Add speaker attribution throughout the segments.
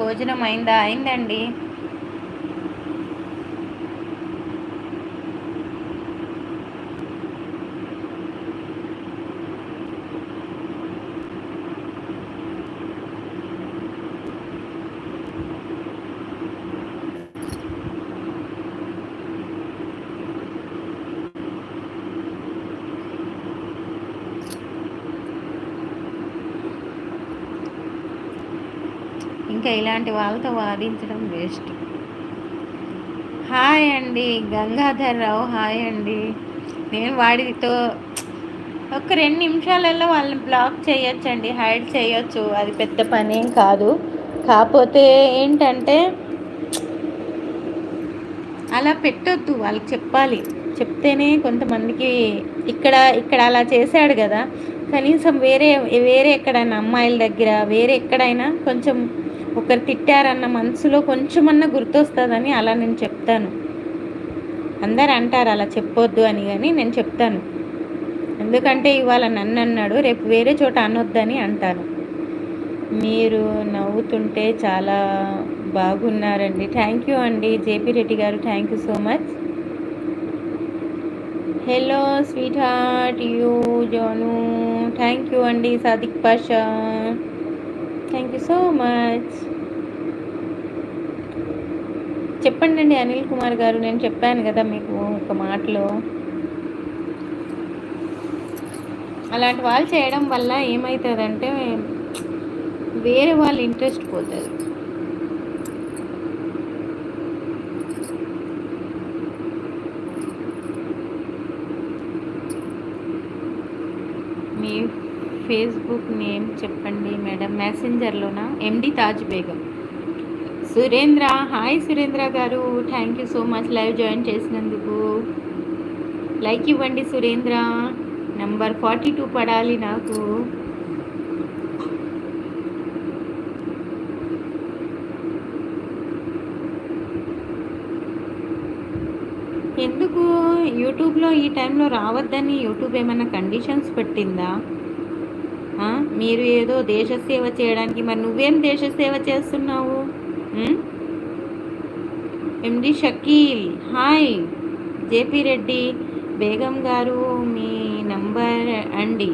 Speaker 1: భోజనం అయిందా? అయిందండి. ఇంకా ఇలాంటి వాళ్ళతో వాదించడం వేస్ట్. హాయ్ అండి గంగాధర్ రావు, హాయ్ అండి. నేను వాడితో ఒక 2 నిమిషాలలో వాళ్ళని బ్లాక్ చేయొచ్చండి, హైడ్ చేయొచ్చు, అది పెద్ద పనేం కాదు. కాకపోతే ఏంటంటే అలా పెట్టొద్దు, వాళ్ళకి చెప్పాలి. చెప్తేనే కొంతమందికి ఇక్కడ అలా చేశాడు కదా, కనీసం వేరే వేరే ఎక్కడైనా అమ్మాయిల దగ్గర వేరే ఎక్కడైనా కొంచెం ఒకరు తిట్టారన్న మనసులో కొంచెమన్నా గుర్తొస్తుందని అలా నేను చెప్తాను. అందరు అంటారు అలా చెప్పొద్దు అని, కానీ నేను చెప్తాను. ఎందుకంటే ఇవాళ నన్ను అన్నాడు, రేపు వేరే చోట అనొద్దని అంటాను. మీరు నవ్వుతుంటే చాలా బాగున్నారండి. థ్యాంక్ యూ అండి జేపీ రెడ్డి గారు, thank you so much. Hello sweetheart యూ జోను, థ్యాంక్ యూ అండి. Sadiq Pasha, thank you so much. చెప్పండి అనిల్ కుమార్ గారు, నేను చెప్పాను కదా మీకు ఒక మాటలో, అలాంటి వాళ్ళు చేయడం వల్ల ఏమవుతుందంటే వేరే వాళ్ళ ఇంట్రెస్ట్ పోతుంది. మీ ఫేస్బుక్ నేమ్ చెప్పండి మేడం. మెసెంజర్లోనా? ఎండి తాజ్ బేగం. సురేంద్ర, హాయ్ సురేంద్ర గారు, thank you so much live join చేసినందుకు. లైక్ ఇవ్వండి సురేంద్ర, నంబర్ 42 పడాలి నాకు. ఎందుకు యూట్యూబ్లో ఈ టైంలో రావద్దని యూట్యూబ్ ఏమైనా కండిషన్స్ పెట్టిందా? మీరు ఏదో దేశ సేవ చేయడానికి, మరి నువ్వేం దేశ సేవ చేస్తున్నావు? ఎండి షకీల్, హాయ్. జేపీ రెడ్డి బేగం గారు, మీ నంబర్ అండి.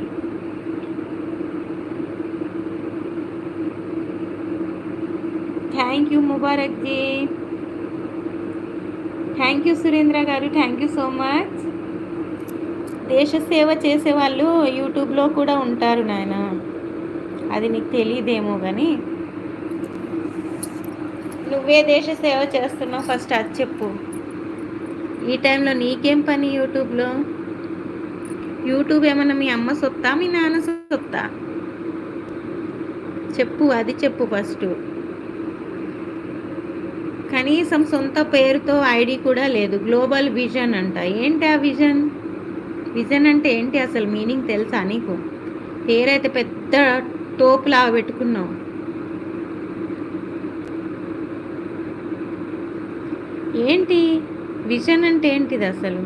Speaker 1: Thank you Mubarak ji, thank you Surendra గారు, థ్యాంక్ యూ సో మచ్. దేశ సేవ చేసేవాళ్ళు యూట్యూబ్లో కూడా ఉంటారు నాయన, అది నీకు తెలియదేమో కానీ. నువ్వే దేశ సేవ చేస్తున్నావు ఫస్ట్ అది చెప్పు. ఈ టైంలో నీకేం పని యూట్యూబ్లో? యూట్యూబ్ ఏమన్నా మీ అమ్మ సొత్తా, మీ నాన్న సొత్తా? చెప్పు, అది చెప్పు ఫస్ట్. కనీసం సొంత పేరుతో ఐడి కూడా లేదు. గ్లోబల్ విజన్ అంట. ఏంటి ఆ విజన్? విజన్ అంటే ఏంటి అసలు మీనింగ్ తెలుసా నీకు? పేరైతే పెద్ద టోపులా పెట్టుకున్నావు. ఏంటి విజన్ అంటే ఏంటిది అసలు?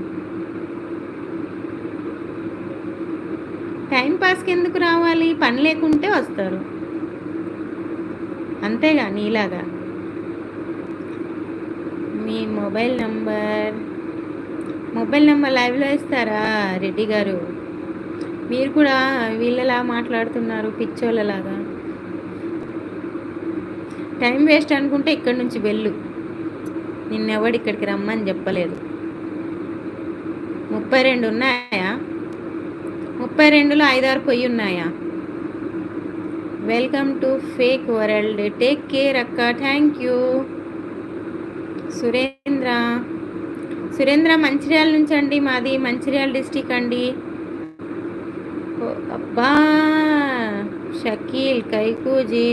Speaker 1: టైంపాస్కి ఎందుకు రావాలి? పని లేకుంటే వస్తారు అంతేగా, నీలాగా. మీ మొబైల్ నెంబర్ లైవ్లో ఇస్తారా రెడ్డి గారు? మీరు కూడా వీళ్ళలా మాట్లాడుతున్నారు పిచ్చోళ్ళలాగా. టైం వేస్ట్ అనుకుంటే ఇక్కడి నుంచి వెళ్ళు, నిన్నెవడు ఇక్కడికి రమ్మని చెప్పలేదు. 32 ఉన్నాయా? 32లో 5-6 పొయ్యి ఉన్నాయా? Welcome to fake world, take care అక్క, థ్యాంక్ యూ. సురేంద్ర మంచిర్యాల నుంచి అండి, మాది మంచిర్యాల డిస్టిక్ అండి. అబ్బా शकील कैकू जी,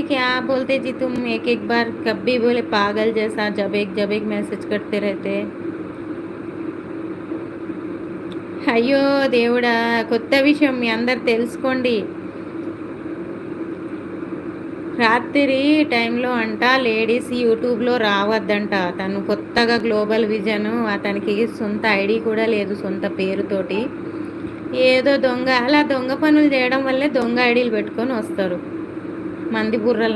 Speaker 1: क्या बोलते जी तुम? एक बार कभी बोले पागल जैसा, जब एक मैसेज करते रहते. అయ్యో దేవుడా, కొత్త విషయం మీ అందరు తెలుసుకోండి. రాత్రి టైంలో అంట లేడీస్ యూట్యూబ్లో రావద్దంట. తను కొత్తగా గ్లోబల్ విజన్, అతనికి సొంత ఐడి కూడా లేదు సొంత పేరుతోటి. ఏదో దొంగ, అలా దొంగ పనులు చేయడం వల్లే దొంగ ఐడీలు పెట్టుకొని వస్తారు మంది బుర్రలు